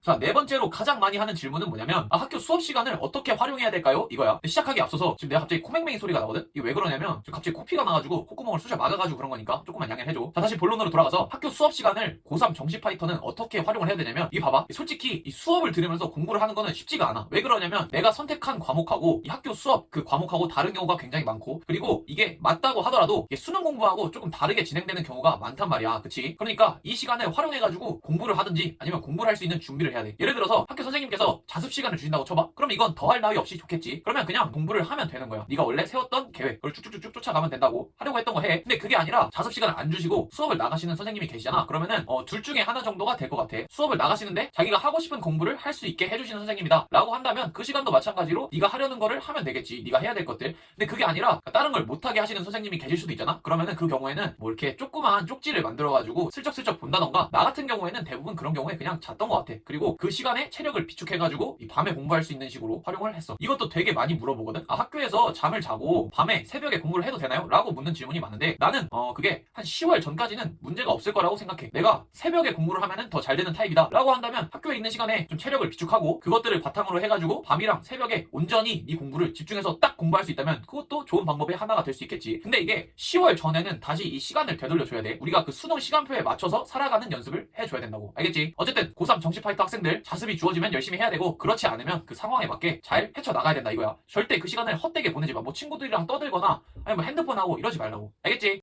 자, 네 번째로 가장 많이 하는 질문은 뭐냐면 학교 수업 시간을 어떻게 활용해야 될까요? 이거야. 근데 시작하기 앞서서 지금 내가 갑자기 코맹맹이 소리가 나거든? 이게 왜 그러냐면 지금 갑자기 코피가 나가지고 콧구멍을 쑤셔 막아가지고 그런 거니까 조금만 양해를 해줘. 자, 다시 본론으로 돌아가서 학교 수업 시간을 고3 정시 파이터는 어떻게 활용을 해야 되냐면 이 봐봐. 솔직히 이 수업을 들으면서 공부를 하는 거는 쉽지가 않아. 왜 그러냐면 내가 선택한 과목하고 이 학교 수업 그 과목하고 다른 경우가 굉장히 많고, 그리고 이게 맞다고 하더라도 이게 수능 공부하고 조금 다르게 진행되는 경우가 많단 말이야. 그치? 그러니까 이 시간을 활용해가지고 공부를 하든지 아니면 공부를 할 수 있는 준비를 해야 돼. 예를 들어서 학교 선생님께서 자습 시간을 주신다고 쳐봐. 그럼 이건 더할 나위 없이 좋겠지. 그러면 그냥 공부를 하면 되는 거야. 네가 원래 세웠던 계획 그걸 쭉쭉쭉쭉 쫓아가면 된다고 하려고 했던 거 해. 근데 그게 아니라 자습 시간을 안 주시고 수업을 나가시는 선생님이 계시잖아. 그러면은 둘 중에 하나 정도가 될 것 같아. 수업을 나가시는데 자기가 하고 싶은 공부를 할 수 있게 해주시는 선생님이다 라고 한다면 그 시간도 마찬가지로 네가 하려는 거를 하면 되겠지. 네가 해야 될 것들. 근데 그게 아니라 다른 걸 못하게 하시는 선생님이 계실 수도 있잖아. 그러면은 그 경우에는 뭐 이렇게 조그마한 쪽지를 만들어가지고 슬쩍슬쩍 본다던가, 나 같은 경우에는 대부분 그런 경우에 그냥 잤던 것 같아. 그리고 그 시간에 체력을 비축해가지고 이 밤에 공부할 수 있는 식으로 활용을 했어. 이것도 되게 많이 물어보거든. 학교에서 잠을 자고 밤에 새벽에 공부를 해도 되나요? 라고 묻는 질문이 많은데 나는 그게 한 10월 전까지는 문제가 없을 거라고 생각해. 내가 새벽에 공부를 하면은 더 잘 되는 타입이다 라고 한다면 학교에 있는 시간에 좀 체력을 비축하고 그것들을 바탕으로 해가지고 밤이랑 새벽에 온전히 이 공부를 집중해서 딱 공부할 수 있다면 그것도 좋은 방법의 하나가 될 수 있겠지. 근데 이게 10월 전에는 다시 이 시간을 되돌려줘야 돼. 우리가 그 수능 시간표에 맞춰서 살아가는 연습을 해줘야 된다고. 알겠지? 어쨌든 고3 정시 파이터 학생들 자습이 주어지면 열심히 해야 되고, 그렇지 않으면 그 상황에 맞게 잘 헤쳐나가야 된다 이거야. 절대 그 시간을 헛되게 보내지 마. 뭐 친구들이랑 떠들거나 아니면 뭐 핸드폰하고 이러지 말라고. 알겠지?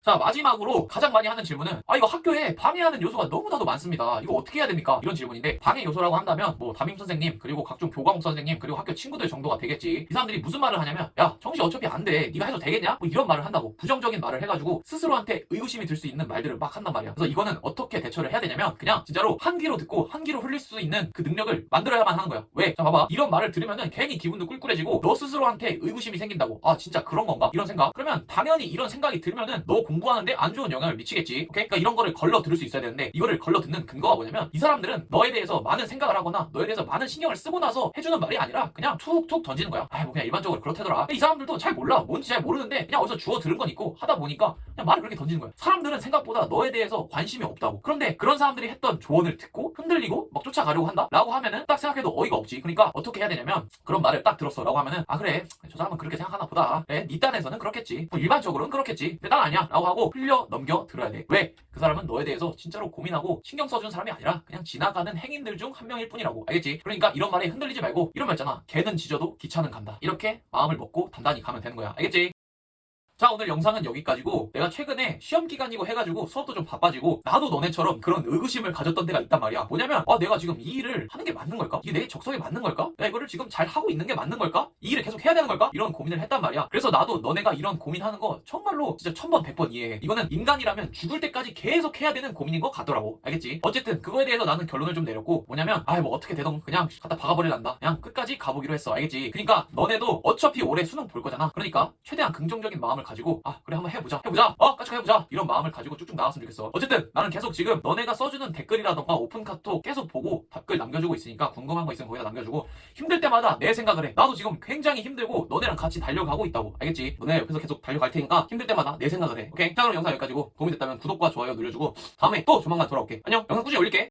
자, 마지막으로 가장 많이 하는 질문은 이거 학교에 방해하는 요소가 너무나도 많습니다. 이거 어떻게 해야 됩니까? 이런 질문인데, 방해 요소라고 한다면 뭐 담임 선생님 그리고 각종 교과목 선생님 그리고 학교 친구들 정도가 되겠지. 이 사람들이 무슨 말을 하냐면 야, 정시 어차피 안 돼. 네가 해도 되겠냐? 뭐 이런 말을 한다고. 부정적인 말을 해가지고 스스로한테 의구심이 들 수 있는 말들을 막 한단 말이야. 그래서 이거는 어떻게 대처를 해야 되냐면 그냥 진짜로 한 귀로 듣고 한 귀로 흘릴 수 있는 그 능력을 만들어야만 하는 거야. 왜? 자, 봐봐. 이런 말을 들으면은 괜히 기분도 꿀꿀해지고 너 스스로한테 의구심이 생긴다고. 아, 진짜 그런 건가? 이런 생각? 그러면 당연히 이런 생각이 들면은 너 공부하는데 안 좋은 영향을 미치겠지. 오케이? 그러니까 이런 거를 걸러 들을 수 있어야 되는데, 이거를 걸러 듣는 근거가 뭐냐면 이 사람들은 너에 대해서 많은 생각을 하거나 너에 대해서 많은 신경을 쓰고 나서 해주는 말이 아니라 그냥 툭툭 던지는 거야. 뭐 그냥 일반적으로 그렇다더라. 이 사람들도 잘 몰라. 뭔지 잘 모르는데 그냥 어디서 주워 들은 건 있고 하다 보니까 그냥 말을 그렇게 던지는 거야. 사람들은 생각보다 너에 대해서 관심이 없다고. 그런데 그런 사람들이 했던 조언을 듣고 흔들리고 막 쫓아가려고 한다 라고 하면은 딱 생각해도 어이가 없지. 그러니까 어떻게 해야 되냐면, 그런 말을 딱 들었어 라고 하면은 그래, 저 사람은 그렇게 생각하나 보다. 그래, 네 딴에서는 그렇겠지. 뭐 일반적으로는 그렇겠지. 근데 난 아니야 라고 하고 흘려 넘겨 들어야 돼. 왜? 그 사람은 너에 대해서 진짜로 고민하고 신경 써준 사람이 아니라 그냥 지나가는 행인들 중 한 명일 뿐이라고. 알겠지? 그러니까 이런 말에 흔들리지 말고 이런 말 있잖아. 개는 짖어도 기차는 간다. 이렇게 마음을 먹고 단단히 가면 되는 거야. 알겠지? 자, 오늘 영상은 여기까지고, 내가 최근에 시험 기간이고 해가지고 수업도 좀 바빠지고 나도 너네처럼 그런 의구심을 가졌던 때가 있단 말이야. 뭐냐면 내가 지금 이 일을 하는 게 맞는 걸까? 이게 내 적성에 맞는 걸까? 내가 이거를 지금 잘 하고 있는 게 맞는 걸까? 이 일을 계속 해야 되는 걸까? 이런 고민을 했단 말이야. 그래서 나도 너네가 이런 고민하는 거 정말로 진짜 1000번 100번 이해해. 이거는 인간이라면 죽을 때까지 계속 해야 되는 고민인 것 같더라고. 알겠지? 어쨌든 그거에 대해서 나는 결론을 좀 내렸고, 뭐냐면 뭐 어떻게 되던 그냥 갖다 박아버릴란다. 그냥 끝까지 가보기로 했어. 알겠지? 그러니까 너네도 어차피 올해 수능 볼 거잖아. 그러니까 최대한 긍정적인 마음을 가지고 그래, 한번 해보자 까짓거 해보자 이런 마음을 가지고 쭉쭉 나갔으면 좋겠어. 어쨌든 나는 계속 지금 너네가 써주는 댓글이라던가 오픈 카톡 계속 보고 답글 남겨주고 있으니까 궁금한 거 있으면 거기다 남겨주고, 힘들 때마다 내 생각을 해. 나도 지금 굉장히 힘들고 너네랑 같이 달려가고 있다고. 알겠지? 너네 옆에서 계속 달려갈 테니까 힘들 때마다 내 생각을 해. 오케이? 자, 그럼 영상 여기까지고 도움이 됐다면 구독과 좋아요 눌러주고 다음에 또 조만간 돌아올게. 안녕. 영상 꾸준히 올릴게.